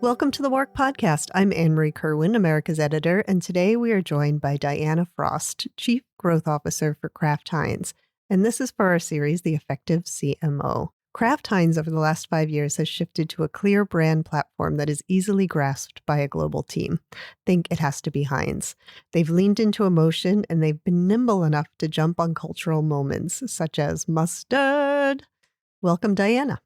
Welcome to the WARC Podcast. I'm Anne-Marie Kerwin, America's editor, and today we are joined by Diana Frost, Chief Growth Officer for Kraft Heinz. And this is for our series, The Effective CMO. Kraft Heinz over the last 5 years has shifted to a clear brand platform that is easily grasped by a global team. Think it has to be Heinz. They've leaned into emotion and they've been nimble enough to jump on cultural moments such as mustard. Welcome, Diana.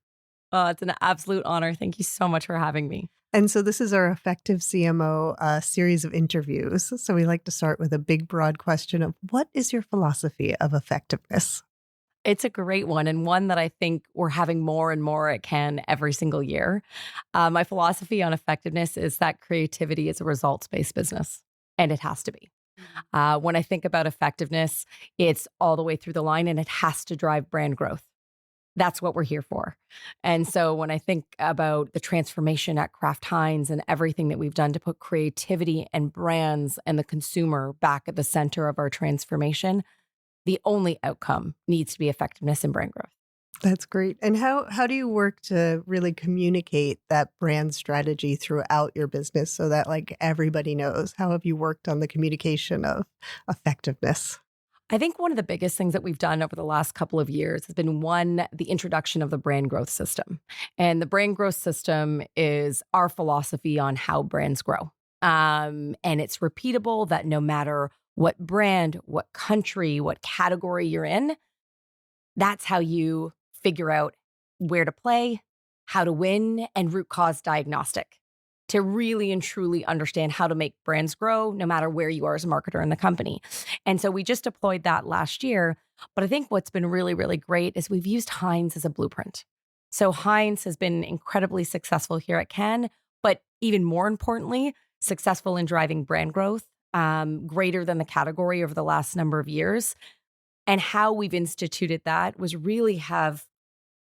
It's an absolute honor. Thank you so much for having me. And so this is our Effective CMO series of interviews. So we like to start with a big, broad question of what is your philosophy of effectiveness? It's a great one, and one that I think we're having more and more at Cannes every single year. My philosophy on effectiveness is that creativity is a results-based business, and it has to be. When I think about effectiveness, it's all the way through the line, and it has to drive brand growth. That's what we're here for. And so when I think about the transformation at Kraft Heinz and everything that we've done to put creativity and brands and the consumer back at the center of our transformation, the only outcome needs to be effectiveness and brand growth. That's great. And how do you work to really communicate that brand strategy throughout your business so that like everybody knows? How have you worked on the communication of effectiveness? I think one of the biggest things that we've done over the last couple of years has been the introduction of the brand growth system. And the brand growth system is our philosophy on how brands grow. And it's repeatable that no matter what brand, what country, what category you're in, that's how you figure out where to play, how to win, and root cause diagnostic to really and truly understand how to make brands grow no matter where you are as a marketer in the company. And so we just deployed that last year. But I think what's been really, really great is we've used Heinz as a blueprint. So Heinz has been incredibly successful here at Cannes, but even more importantly, successful in driving brand growth, greater than the category over the last number of years. And how we've instituted that was really have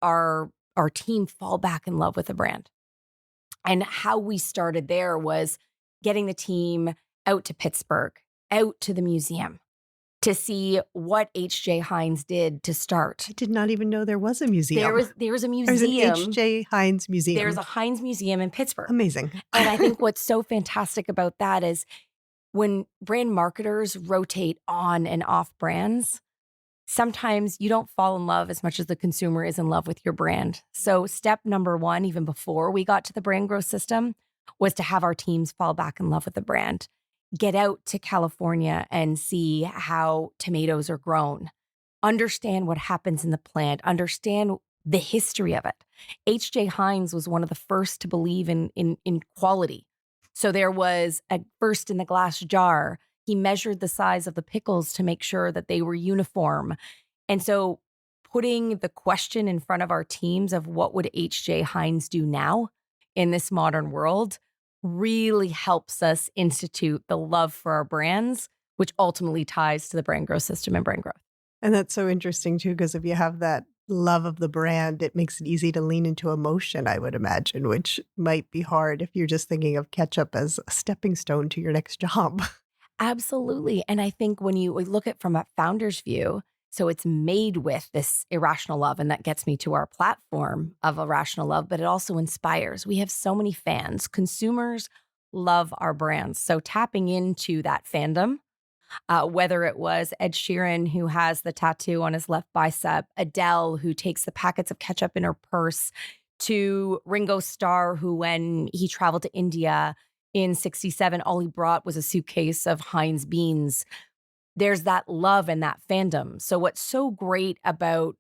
our team fall back in love with the brand. And how we started there was getting the team out to Pittsburgh, out to the museum to see what H.J. Heinz did to start. I did not even know there was a museum. There was a museum. There's an H.J. Heinz museum. There's a Heinz museum in Pittsburgh. Amazing. And I think what's so fantastic about that is when brand marketers rotate on and off brands, sometimes you don't fall in love as much as the consumer is in love with your brand. So step number one, even before we got to the brand growth system, was to have our teams fall back in love with the brand. Get out to California and see how tomatoes are grown. Understand what happens in the plant. Understand the history of it. H.J. Heinz was one of the first to believe in quality. So there was a first in the glass jar. He measured the size of the pickles to make sure that they were uniform. And so putting the question in front of our teams of what would H.J. Heinz do now in this modern world really helps us institute the love for our brands, which ultimately ties to the brand growth system and brand growth. And that's so interesting too, because if you have that love of the brand, it makes it easy to lean into emotion, I would imagine, which might be hard if you're just thinking of ketchup as a stepping stone to your next job. Absolutely. And I think when we look at from a founder's view, so it's made with this irrational love, and that gets me to our platform of irrational love, but it also inspires. We have so many fans. Consumers love our brands. So tapping into that fandom, whether it was Ed Sheeran, who has the tattoo on his left bicep, Adele, who takes the packets of ketchup in her purse, to Ringo Starr, who when he traveled to India in 1967, all he brought was a suitcase of Heinz beans. There's that love and that fandom. So what's so great about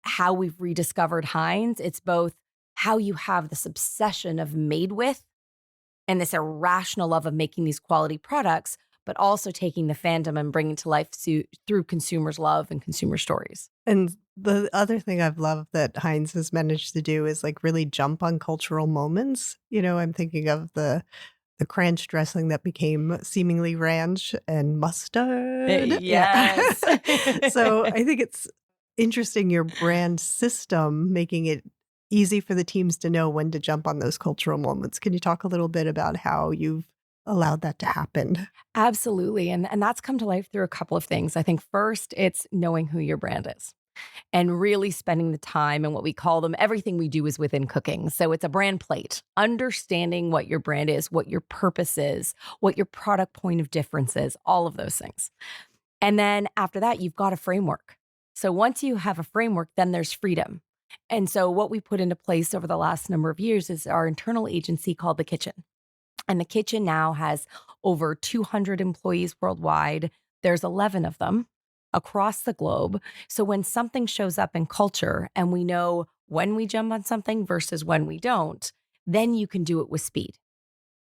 how we've rediscovered Heinz, it's both how you have this obsession of made with and this irrational love of making these quality products, but also taking the fandom and bringing to life through consumers' love and consumer stories. And the other thing I've loved that Heinz has managed to do is like really jump on cultural moments. You know, I'm thinking of the ranch dressing that became seemingly ranch and mustard. Yes. So I think it's interesting your brand system, making it easy for the teams to know when to jump on those cultural moments. Can you talk a little bit about how you've allowed that to happen? Absolutely. And that's come to life through a couple of things. I think first, it's knowing who your brand is. and really spending the time. And what we call them, everything we do is within cooking. So it's a brand plate, understanding what your brand is, what your purpose is, what your product point of difference is, all of those things. And then after that, you've got a framework. So once you have a framework, then there's freedom. And so what we put into place over the last number of years is our internal agency called The Kitchen. And The Kitchen now has over 200 employees worldwide. There's 11 of them across the globe. So when something shows up in culture and we know when we jump on something versus when we don't, then you can do it with speed.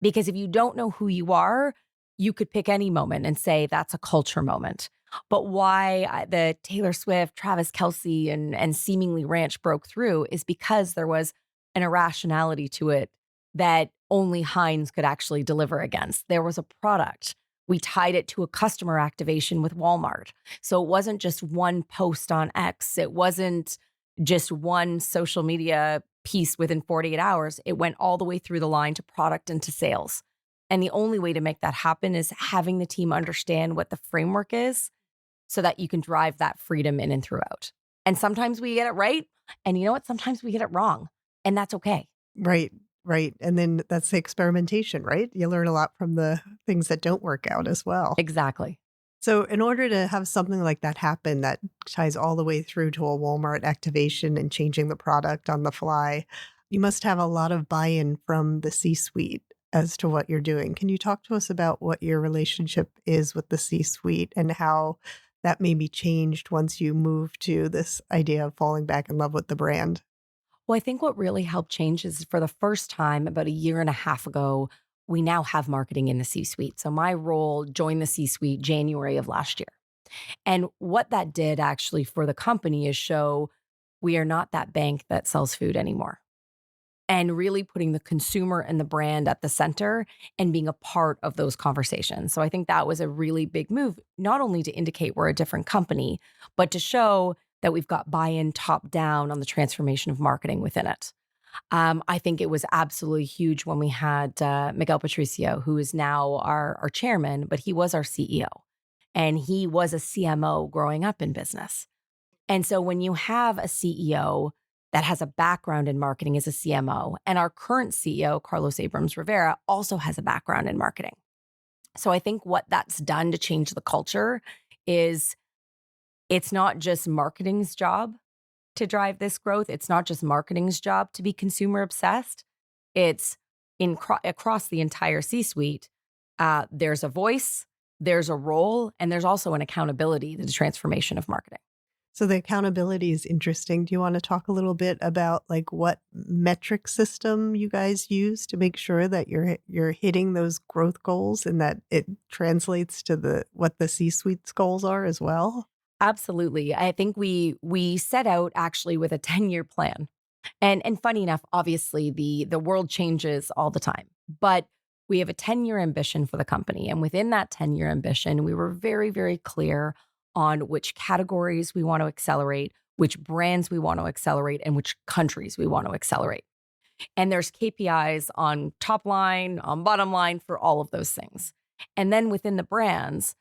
Because if you don't know who you are, you could pick any moment and say that's a culture moment. But why the Taylor Swift, Travis Kelce, and seemingly Ranch broke through is because there was an irrationality to it that only Heinz could actually deliver against. There was a product. We tied it to a customer activation with Walmart. So it wasn't just one post on X. It wasn't just one social media piece within 48 hours. It went all the way through the line to product and to sales. And the only way to make that happen is having the team understand what the framework is so that you can drive that freedom in and throughout. And sometimes we get it right. And you know what? Sometimes we get it wrong. And that's okay. Right. Right. And then that's the experimentation, right? You learn a lot from the things that don't work out as well. Exactly. So in order to have something like that happen that ties all the way through to a Walmart activation and changing the product on the fly, you must have a lot of buy-in from the C-suite as to what you're doing. Can you talk to us about what your relationship is with the C-suite and how that may be changed once you move to this idea of falling back in love with the brand? Well, I think what really helped change is for the first time about a year and a half ago, we now have marketing in the C-suite. So my role joined the C-suite January of last year. And what that did actually for the company is show we are not that bank that sells food anymore. And really putting the consumer and the brand at the center and being a part of those conversations. So I think that was a really big move, not only to indicate we're a different company, but to show that we've got buy-in top down on the transformation of marketing within it. I think it was absolutely huge when we had Miguel Patricio, who is now our chairman, but he was our CEO. And he was a CMO growing up in business. And so when you have a CEO that has a background in marketing as a CMO, and our current CEO, Carlos Abrams Rivera, also has a background in marketing. So I think what that's done to change the culture is it's not just marketing's job to drive this growth. It's not just marketing's job to be consumer obsessed. It's across the entire C-suite. There's a voice, there's a role, and there's also an accountability to the transformation of marketing. So the accountability is interesting. Do you want to talk a little bit about like what metric system you guys use to make sure that you're hitting those growth goals and that it translates to what the C-suite's goals are as well? Absolutely. I think we set out actually with a 10-year plan. And funny enough, obviously the world changes all the time, but we have a 10-year ambition for the company. And within that 10-year ambition, we were very, very clear on which categories we want to accelerate, which brands we want to accelerate, and which countries we want to accelerate. And there's KPIs on top line, on bottom line for all of those things. And then within the brands,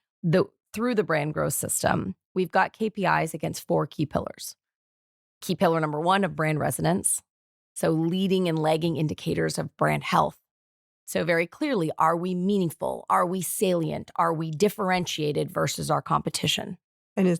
through the brand growth system, we've got KPIs against 4 key pillars. Key pillar number 1 of brand resonance. So leading and lagging indicators of brand health. So very clearly, are we meaningful? Are we salient? Are we differentiated versus our competition? And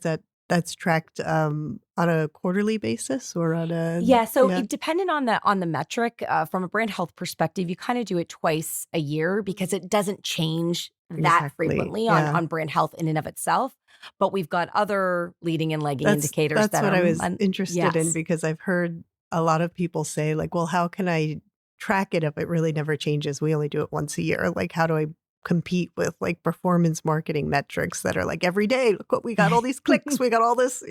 that's tracked on a quarterly basis or on a... Yeah, so it depended on the metric. From a brand health perspective, you kind of do it twice a year because it doesn't change that frequently on brand health in and of itself. But we've got other leading and lagging indicators. That's what I was interested in, because I've heard a lot of people say like, well, how can I track it if it really never changes? We only do it once a year. Like, how do I compete with like performance marketing metrics that are like every day, look what we got, all these clicks, we got all this,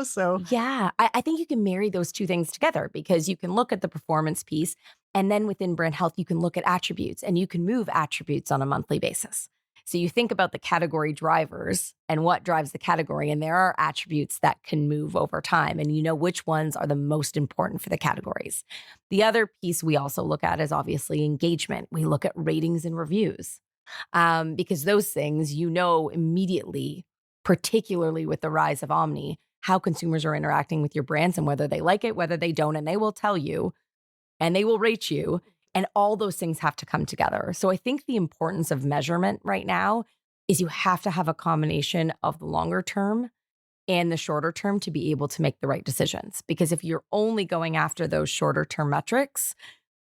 so. Yeah, I think you can marry those two things together because you can look at the performance piece and then within brand health, you can look at attributes and you can move attributes on a monthly basis. So you think about the category drivers and what drives the category, and there are attributes that can move over time, and you know which ones are the most important for the categories. The other piece we also look at is obviously engagement. We look at ratings and reviews because those things, immediately, particularly with the rise of Omni, how consumers are interacting with your brands and whether they like it, whether they don't, and they will tell you and they will rate you. And all those things have to come together. So I think the importance of measurement right now is you have to have a combination of the longer term and the shorter term to be able to make the right decisions. Because if you're only going after those shorter term metrics,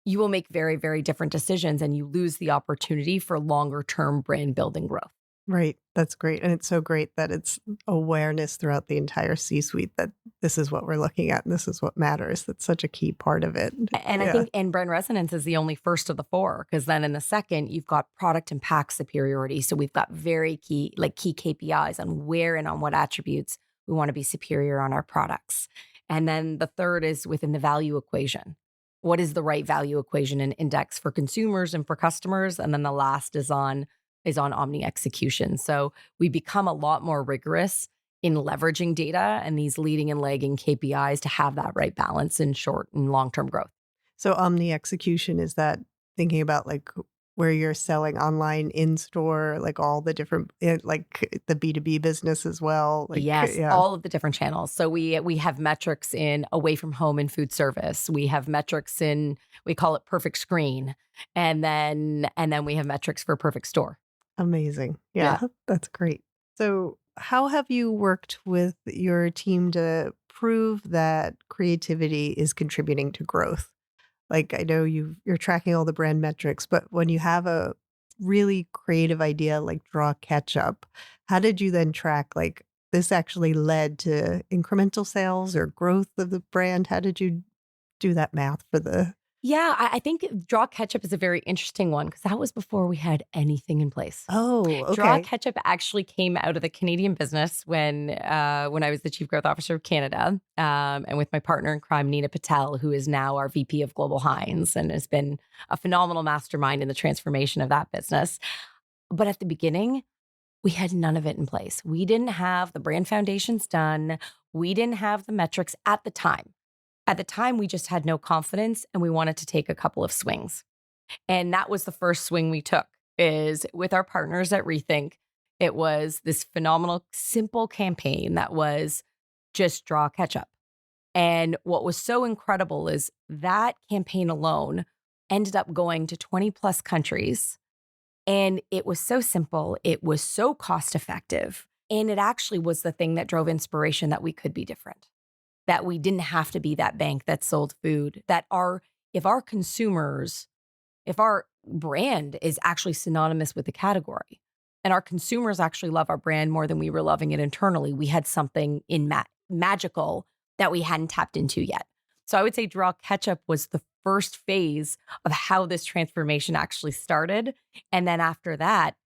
you will make very, very different decisions and you lose the opportunity for longer term brand building growth. Right. That's great. And it's so great that it's awareness throughout the entire C-suite that this is what we're looking at and this is what matters. That's such a key part of it. And I think brand resonance is the only first of the four, because then in the second, you've got product and pack superiority. So we've got very key KPIs on where and on what attributes we want to be superior on our products. And then the third is within the value equation. What is the right value equation and index for consumers and for customers? And then the last is on omni execution. So we become a lot more rigorous in leveraging data and these leading and lagging KPIs to have that right balance in short and long-term growth. So omni execution, is that thinking about like where you're selling online, in store, like all the different, like the B2B business as well? Like, yes, all of the different channels. So we have metrics in away from home and food service. We have metrics in, we call it perfect screen. And then we have metrics for perfect store. Amazing. Yeah, that's great. So how have you worked with your team to prove that creativity is contributing to growth? Like, I know you're tracking all the brand metrics, but when you have a really creative idea like draw ketchup, how did you then track like this actually led to incremental sales or growth of the brand? How did you do that math for the... Yeah, I think Draw Ketchup is a very interesting one because that was before we had anything in place. Oh, okay. Draw Ketchup actually came out of the Canadian business when I was the Chief Growth Officer of Canada, and with my partner in crime, Nina Patel, who is now our VP of Global Heinz and has been a phenomenal mastermind in the transformation of that business. But at the beginning, we had none of it in place. We didn't have the brand foundations done. We didn't have the metrics at the time. At the time, we just had no confidence and we wanted to take a couple of swings. And that was the first swing we took, is with our partners at Rethink. It was this phenomenal, simple campaign that was just draw ketchup. And what was so incredible is that campaign alone ended up going to 20 plus countries. And it was so simple. It was so cost effective. And it actually was the thing that drove inspiration that we could be different. That we didn't have to be that bank that sold food, that if our brand is actually synonymous with the category and our consumers actually love our brand more than we were loving it internally, we had something in magical that we hadn't tapped into yet. So I would say Draw Ketchup was the first phase of how this transformation actually started. And then after that,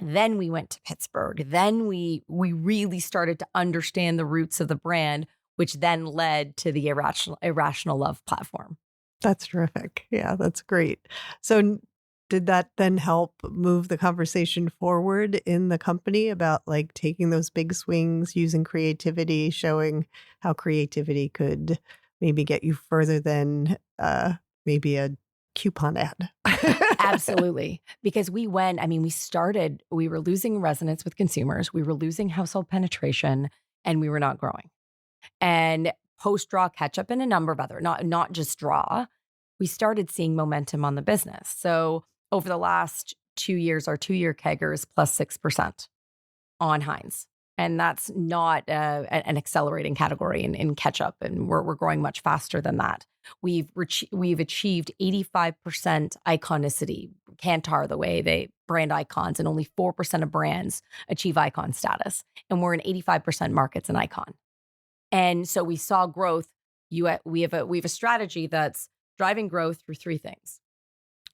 then we went to Pittsburgh. Then we really started to understand the roots of the brand, which then led to the Irrational Love platform. That's terrific. Yeah, that's great. So did that then help move the conversation forward in the company about like taking those big swings, using creativity, showing how creativity could maybe get you further than maybe a coupon ad? Absolutely. Because we were losing resonance with consumers, we were losing household penetration, and we were not growing. And post Draw Ketchup and a number of other, not just Draw, we started seeing momentum on the business. So over the last 2 years, our 2-year CAGR is plus 6% on Heinz. And that's not an accelerating category in ketchup. And we're growing much faster than that. We've achieved 85% iconicity, Kantar, the way they brand icons, and only 4% of brands achieve icon status. And we're in 85% markets in icon. And so we saw growth. We have a strategy that's driving growth through 3 things: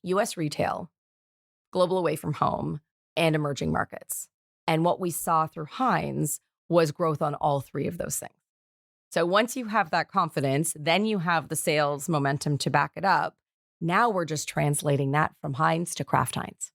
U.S. retail, global away from home, and emerging markets. And what we saw through Heinz was growth on all 3 of those things. So once you have that confidence, then you have the sales momentum to back it up. Now we're just translating that from Heinz to Kraft Heinz.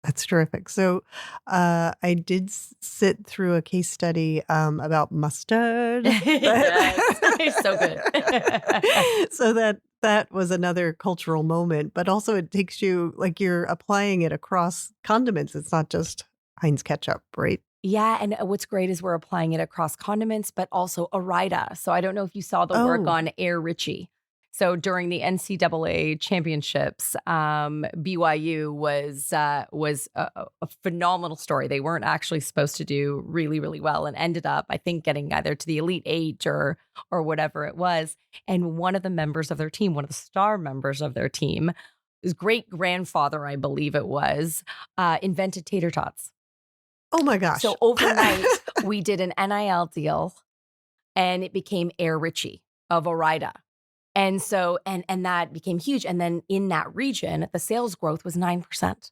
That's terrific. So I did sit through a case study about mustard. Yes, so good. So that was another cultural moment, but also it takes you, like, you're applying it across condiments. It's not just Heinz ketchup, right? Yeah, and what's great is we're applying it across condiments, but also Ore-Ida. So I don't know if you saw the work Oh, on Air Richie. So during the NCAA championships, BYU was a phenomenal story. They weren't actually supposed to do really, really well, and ended up, I think, getting either to the Elite Eight or whatever it was. And one of the members of their team, one of the star members of their team, his great grandfather, I believe it was, invented tater tots. oh my gosh. So overnight, we did an NIL deal, and it became Air Richie of Ore-Ida. And so, and that became huge. And then in that region, the sales growth was 9%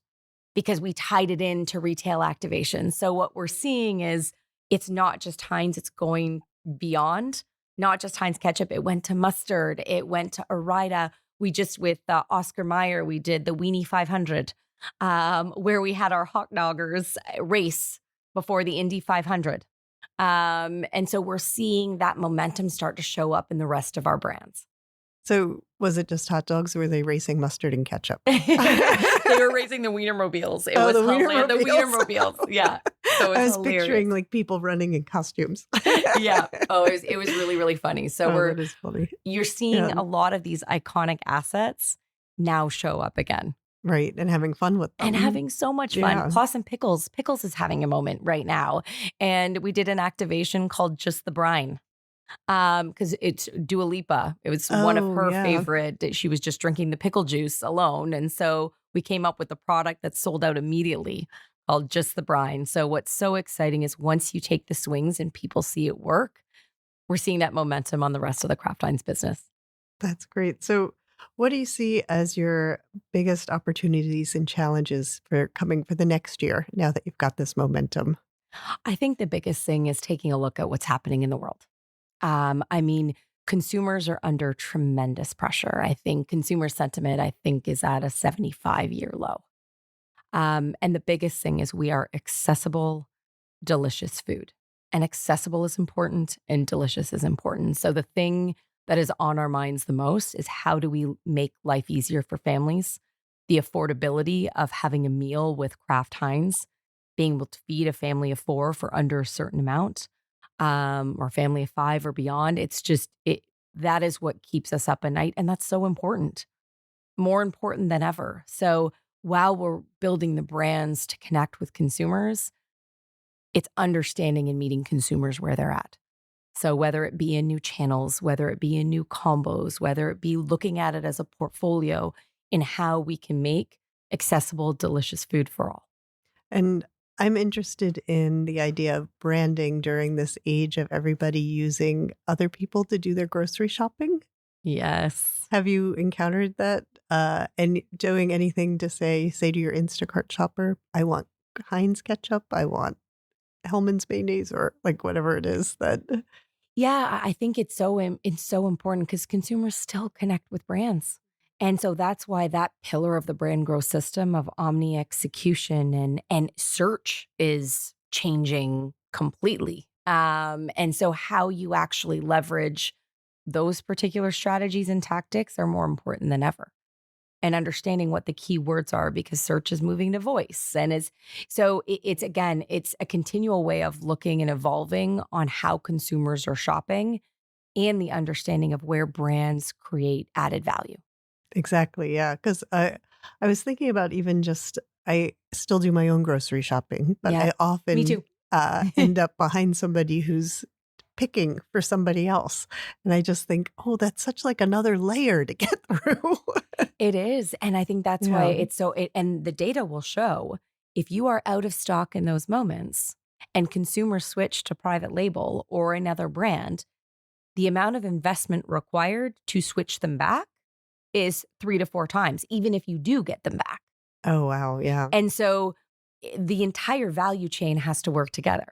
because we tied it into retail activation. So what we're seeing is it's not just Heinz, it's going beyond, not just Heinz ketchup. It went to mustard. It went to Ore-Ida. We just, with Oscar Mayer, we did the Weenie 500, where we had our hot doggers race before the Indy 500. And so we're seeing that momentum start to show up in the rest of our brands. So was it just hot dogs or were they racing mustard and ketchup? They were racing the Wienermobiles. It was the hilarious. The Wienermobiles. Wienermobiles. Yeah. So I was hilarious. picturing like people running in costumes. Yeah. Oh, it was really, really funny. So that is funny. you're seeing a lot of these iconic assets now show up again. Right. And having fun with them. And having so much fun. Yeah. Plus, and Pickles. Pickles is having a moment right now. And we did an activation called Just the Brine. Because it's Dua Lipa. It was one of her favorite. She was just drinking the pickle juice alone. And so we came up with a product that sold out immediately called Just the Brine. So what's so exciting is once you take the swings and people see it work, we're seeing that momentum on the rest of the Kraft Heinz business. That's great. So what do you see as your biggest opportunities and challenges for coming for the next year now that you've got this momentum? I think the biggest thing is taking a look at what's happening in the world. I mean, consumers are under tremendous pressure. I think consumer sentiment, is at a 75-year low. And the biggest thing is we are accessible, delicious food. And accessible is important and delicious is important. So the thing that is on our minds the most is how do we make life easier for families? The affordability of having a meal with Kraft Heinz, being able to feed a family of 4 for under a certain amount. Or family of 5 or beyond. It's just, that is what keeps us up at night. And that's so important, more important than ever. So while we're building the brands to connect with consumers, it's understanding and meeting consumers where they're at. So whether it be in new channels, whether it be in new combos, whether it be looking at it as a portfolio in how we can make accessible, delicious food for all. And I'm interested in the idea of branding during this age of everybody using other people to do their grocery shopping. Yes. Have you encountered that? And doing anything to say to your Instacart shopper, I want Heinz ketchup, I want Hellman's mayonnaise, or like whatever it is that. Yeah, I think it's so important because consumers still connect with brands. And so that's why that pillar of the brand growth system of omni execution and search is changing completely. And so how you actually leverage those particular strategies and tactics are more important than ever. And understanding what the key words are, because search is moving to voice. And it's a continual way of looking and evolving on how consumers are shopping and the understanding of where brands create added value. Exactly. Yeah. Because I was thinking about even just, I still do my own grocery shopping, but Yeah, I often me too. end up behind somebody who's picking for somebody else. And I just think, oh, that's such like another layer to get through. It is. And I think that's why it's so, and the data will show if you are out of stock in those moments and consumers switch to private label or another brand, the amount of investment required to switch them back is 3 to 4 times, even if you do get them back. Oh, wow. Yeah. And so the entire value chain has to work together.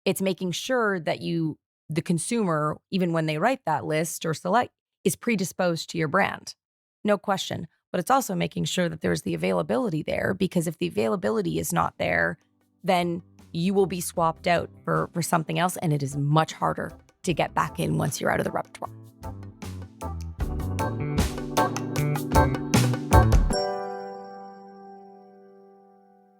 It's making sure that the consumer, even when they write that list or select, is predisposed to your brand. No question. But it's also making sure that there's the availability there, because if the availability is not there, then you will be swapped out for something else. And it is much harder to get back in once you're out of the repertoire.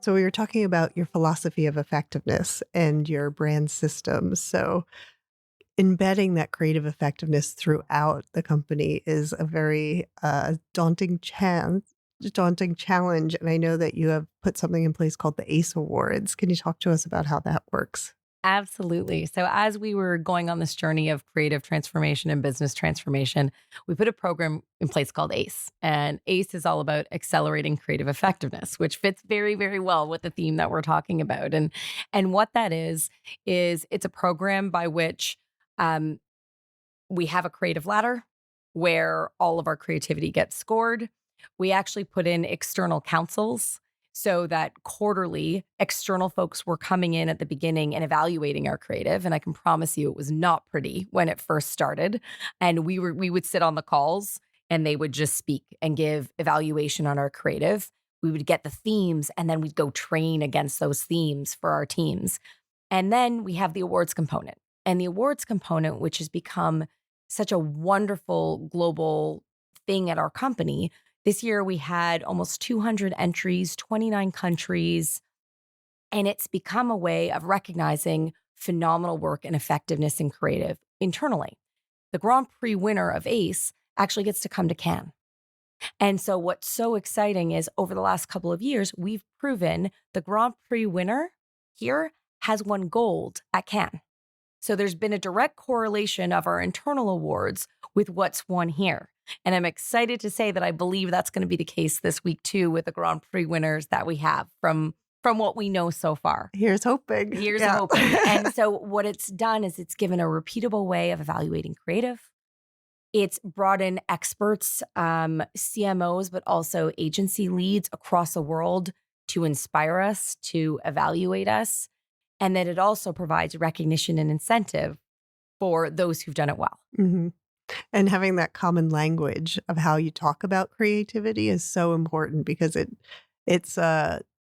So we were talking about your philosophy of effectiveness and your brand systems. So embedding that creative effectiveness throughout the company is a very daunting challenge. And I know that you have put something in place called the ACE Awards. Can you talk to us about how that works? Absolutely. So, as we were going on this journey of creative transformation and business transformation, we put a program in place called ACE. And ACE is all about accelerating creative effectiveness, which fits very, very well with the theme that we're talking about. And what that is it's a program by which um, we have a creative ladder where all of our creativity gets scored. We actually put in external counsels so that quarterly external folks were coming in at the beginning and evaluating our creative. And I can promise you it was not pretty when it first started. And we would sit on the calls and they would just speak and give evaluation on our creative. We would get the themes and then we'd go train against those themes for our teams. And then we have the awards component. And the awards component, which has become such a wonderful global thing at our company. This year we had almost 200 entries, 29 countries, and it's become a way of recognizing phenomenal work and effectiveness in creative internally. The Grand Prix winner of ACE actually gets to come to Cannes. And so what's so exciting is over the last couple of years, we've proven the Grand Prix winner here has won gold at Cannes. So there's been a direct correlation of our internal awards with what's won here. And I'm excited to say that I believe that's going to be the case this week too with the Grand Prix winners that we have from what we know so far. Here's hoping. Here's hoping. And so what it's done is it's given a repeatable way of evaluating creative. It's brought in experts, CMOs, but also agency leads across the world to inspire us, to evaluate us. And then it also provides recognition and incentive for those who've done it well. Mm-hmm. And having that common language of how you talk about creativity is so important because it's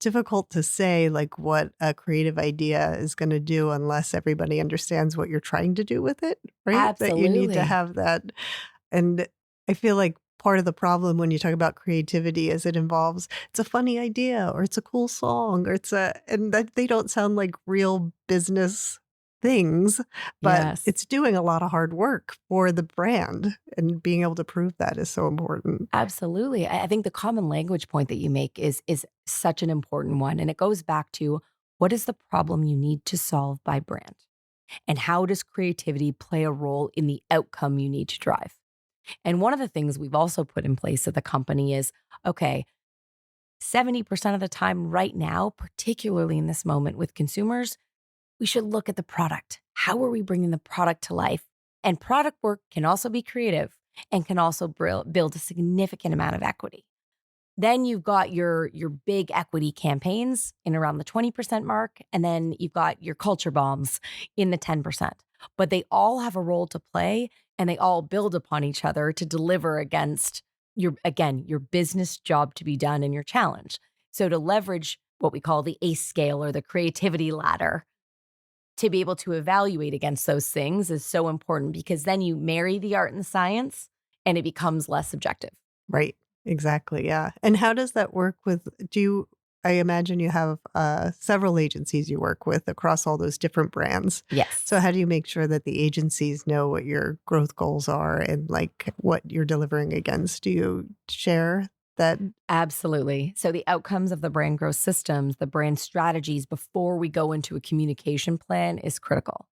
difficult to say like what a creative idea is going to do unless everybody understands what you're trying to do with it, right? Absolutely. That you need to have that. And I feel like part of the problem when you talk about creativity is it's a funny idea or it's a cool song or and that they don't sound like real business things, but Yes. It's doing a lot of hard work for the brand and being able to prove that is so important. Absolutely. I think the common language point that you make is such an important one. And it goes back to what is the problem you need to solve by brand? And how does creativity play a role in the outcome you need to drive? And one of the things we've also put in place at the company is, okay, 70% of the time right now, particularly in this moment with consumers, we should look at the product. How are we bringing the product to life? And product work can also be creative and can also build a significant amount of equity. Then you've got your big equity campaigns in around the 20% mark, and then you've got your culture bombs in the 10%. But they all have a role to play, and they all build upon each other to deliver against your business job to be done and your challenge. So to leverage what we call the ACE scale or the creativity ladder to be able to evaluate against those things is so important because then you marry the art and the science and it becomes less subjective. Right. Exactly. Yeah. And how does that work I imagine you have several agencies you work with across all those different brands. Yes. So how do you make sure that the agencies know what your growth goals are and like what you're delivering against? Do you share that? Absolutely. So the outcomes of the brand growth systems, the brand strategies before we go into a communication plan is critical.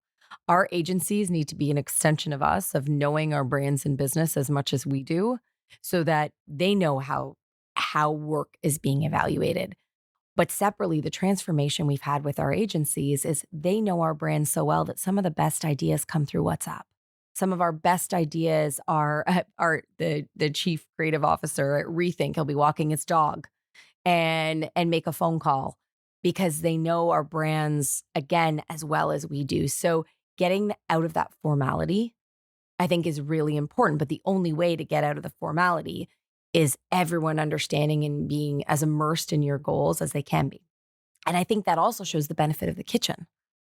Our agencies need to be an extension of us, of knowing our brands and business as much as we do, so that they know how work is being evaluated. But separately, the transformation we've had with our agencies is they know our brand so well that some of the best ideas come through WhatsApp. Some of our best ideas are the chief creative officer at Rethink. He'll be walking his dog and make a phone call because they know our brands, again, as well as we do. So getting out of that formality, I think, is really important. But the only way to get out of the formality is everyone understanding and being as immersed in your goals as they can be. And I think that also shows the benefit of the kitchen.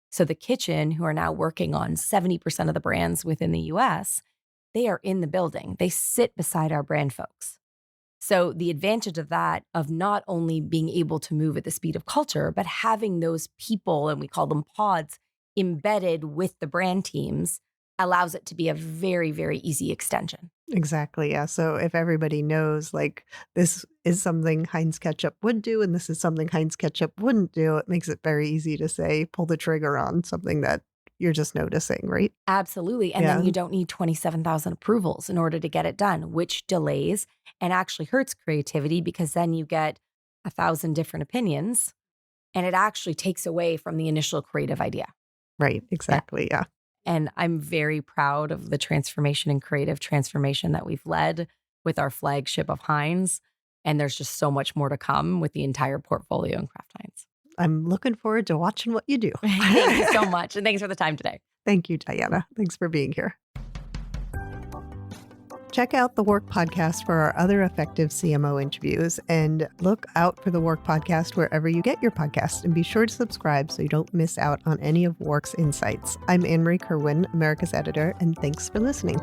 So the kitchen, who are now working on 70% of the brands within the US, they are in the building. They sit beside our brand folks. So the advantage of that, of not only being able to move at the speed of culture, but having those people, and we call them pods, embedded with the brand teams, allows it to be a very, very easy extension. Exactly. Yeah. So if everybody knows like this is something Heinz ketchup would do and this is something Heinz ketchup wouldn't do, it makes it very easy to say, pull the trigger on something that you're just noticing, right? Absolutely. And then you don't need 27,000 approvals in order to get it done, which delays and actually hurts creativity because then you get 1,000 different opinions and it actually takes away from the initial creative idea. Right. Exactly. Yeah. And I'm very proud of the transformation and creative transformation that we've led with our flagship of Heinz. And there's just so much more to come with the entire portfolio in Kraft Heinz. I'm looking forward to watching what you do. Thank you so much. And thanks for the time today. Thank you, Diana. Thanks for being here. Check out the WARC Podcast for our other effective CMO interviews and look out for the WARC Podcast wherever you get your podcasts and be sure to subscribe so you don't miss out on any of WARC's insights. I'm Anne-Marie Kerwin, America's editor, and thanks for listening.